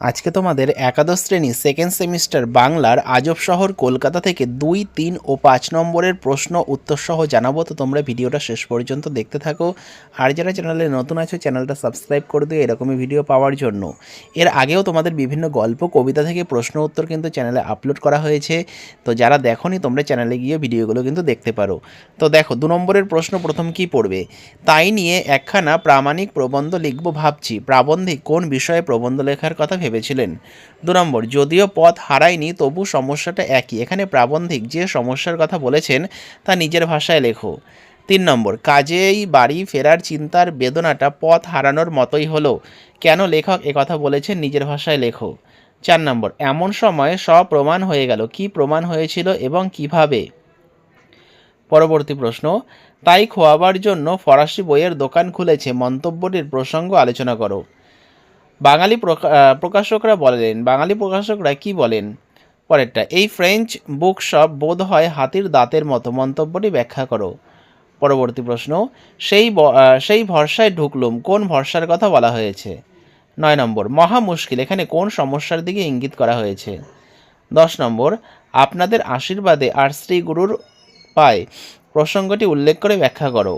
আজকে তোমাদের একাদশ শ্রেণী সেকেন্ড সেমিস্টার বাংলার আজব শহর কলকাতা থেকে 2, 3 ও 5 নম্বরের প্রশ্ন উত্তর সহ জানাবো। তো তোমরা ভিডিওটা শেষ পর্যন্ত দেখতে থাকো। আর যারা চ্যানেলে নতুন আছো চ্যানেলটা সাবস্ক্রাইব করে দিও এরকমই ভিডিও পাওয়ার জন্য। এর আগেও তোমাদের বিভিন্ন গল্প কবিতা থেকে প্রশ্ন উত্তর কিন্তু চ্যানেলে আপলোড করা হয়েছে। তো যারা দেখোনি তোমরা চ্যানেলে গিয়ে ভিডিওগুলো কিন্তু দেখতে পারো। তো দেখো 2 নম্বরের প্রশ্ন প্রথম কি পড়বে, তাই নিয়ে একখানা প্রামাণিক প্রবন্ধ লিখব ভাবছি। প্রাবন্ধিক কোন বিষয়ে প্রবন্ধ লেখার কথা ভেবেছিলেন? 2 নম্বর, যদিও পথ হারায়নি তবু সমস্যাটা একই। এখানে প্রাবন্ধিক যে সমস্যার কথা বলেছেন তা নিজের ভাষায় লেখো। 3 নম্বর, কাজেই বাড়ি ফেরার চিন্তার বেদনাটা পথ হারানোর মতোই হলো। কেন লেখক একথা বলেছেন নিজের ভাষায় লেখো। 4 নম্বর, এমন সময় সব প্রমাণ হয়ে গেল। কি প্রমাণ হয়েছিল এবং কিভাবে? পরবর্তী প্রশ্ন, তাই খোয়াবার জন্য ফরাসি বইয়ের দোকান খুলেছে। মন্তব্যটির প্রসঙ্গ আলোচনা করো। বাঙালি প্রকাশকরা কি বলেন? পরেরটা, এই ফ্রেঞ্চ বুক শপ বোধ হয় হাতির দাঁতের মতো। মন্তব্যটি ব্যাখ্যা করো। পরবর্তী প্রশ্ন, সেই ভরসায় ঢুকলুম। কোন ভরসার কথা বলা হয়েছে? 9 নম্বর, মহা মুশকিল এখানে কোন সমস্যার দিকে ইঙ্গিত করা হয়েছে? 10 নম্বর, আপনাদের আশীর্বাদে আর শ্রী গুরুর পায় প্রসঙ্গটি উল্লেখ করে ব্যাখ্যা করো।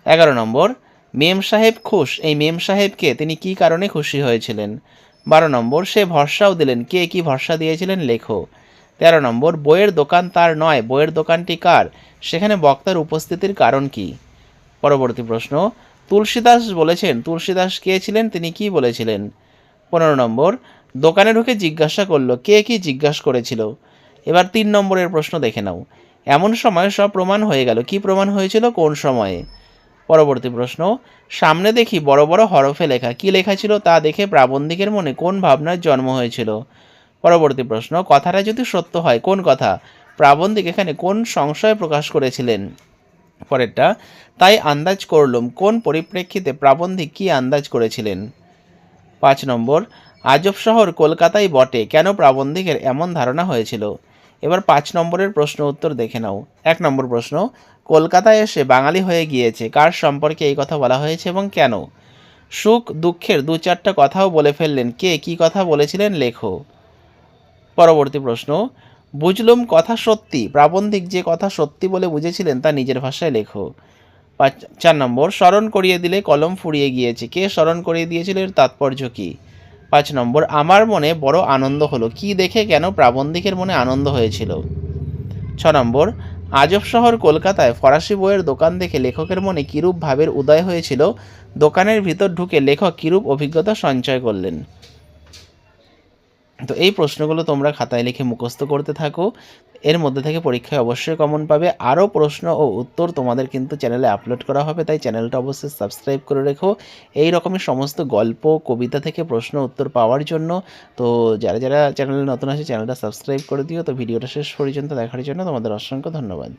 11 নম্বর, মেম সাহেব খুশ। এই মেম সাহেবকে তিনি কী কারণে খুশি হয়েছিলেন? 12 নম্বর, সে ভরসাও দিলেন। কে কি ভরসা দিয়েছিলেন লেখো। 13 নম্বর, বইয়ের দোকান তার নয়, বইয়ের দোকানটি কার? সেখানে বক্তার উপস্থিতির কারণ কি? পরবর্তী প্রশ্ন, তুলসীদাস বলেছেন। তুলসীদাস কে ছিলেন? তিনি কি বলেছিলেন? 15 নম্বর, দোকানে ঢুকে জিজ্ঞাসা করলো। কে কি জিজ্ঞাসা করেছিল? এবার 3 নম্বরের প্রশ্ন দেখে নাও। এমন সময় সব প্রমাণ হয়ে গেল। কি প্রমাণ হয়েছিল, কোন সময়ে? পরবর্তী প্রশ্ন, সামনে দেখি বড় বড় হরফে লেখা। কি লেখা ছিল তা দেখে প্রাবন্ধিকের মনে কোন ভাবনার জন্ম হয়েছিল? পরবর্তী প্রশ্ন, কথাটা যদি সত্য হয়, কোন কথা? প্রাবন্ধিক এখানে কোন সংশয় প্রকাশ করেছিলেন? পরেরটা, তাই আন্দাজ করলুম। কোন পরিপ্রেক্ষিতে প্রাবন্ধিক কি আন্দাজ করেছিলেন? 5 নম্বর, আজব শহর কলকাতাই বটে। কেন প্রাবন্ধিকের এমন ধারণা হয়েছিল? এবার 5 নম্বরের প্রশ্ন উত্তর দেখে নাও। 1 নম্বর প্রশ্ন, কলকাতায় এসে বাঙালি হয়ে গিয়েছে। কার সম্পর্কে এই কথা বলা হয়েছে এবং কেন? সুখ দুঃখের 2-4টা কথাও বলে ফেললেন। কে কি কথা বলেছিলেন লেখো। পরবর্তী প্রশ্ন, বুঝলুম কথা সত্যি। প্রাবন্ধিক যে কথা সত্যি বলে বুঝেছিলেন তা নিজের ভাষায় লেখো। 4 নম্বর, স্মরণ করিয়ে দিলে কলম ফুরিয়ে গিয়েছে। কে স্মরণ করিয়ে দিয়েছিল, এর তাৎপর্য কী? 5 নম্বর, আমার মনে বড় আনন্দ হলো। কি দেখে কেন প্রাবন্ধিকের মনে আনন্দ হয়েছিল? 6 নম্বর, আজব শহর কলকাতায় ফরাসি বইয়ের দোকান দেখে লেখকের মনে কিরূপ ভাবের উদয় হয়েছিল? দোকানের ভিতর ঢুকে লেখক কিরূপ অভিজ্ঞতা সঞ্চয় করলেন? তো এই প্রশ্নগুলো তোমরা খাতায় লিখে মুখস্থ করতে থাকো। এর মধ্যে থেকে পরীক্ষায় অবশ্যই কমন পাবে। আরও প্রশ্ন ও উত্তর তোমাদের কিন্তু চ্যানেলে আপলোড করা হবে, তাই চ্যানেলটা অবশ্যই সাবস্ক্রাইব করে রেখো এই রকমই সমস্ত গল্প কবিতা থেকে প্রশ্ন উত্তর পাওয়ার জন্য। তো যারা যারা চ্যানেলে নতুন আছে চ্যানেলটা সাবস্ক্রাইব করে দিও। তো ভিডিওটা শেষ পর্যন্ত দেখার জন্য তোমাদের অসংখ্য ধন্যবাদ।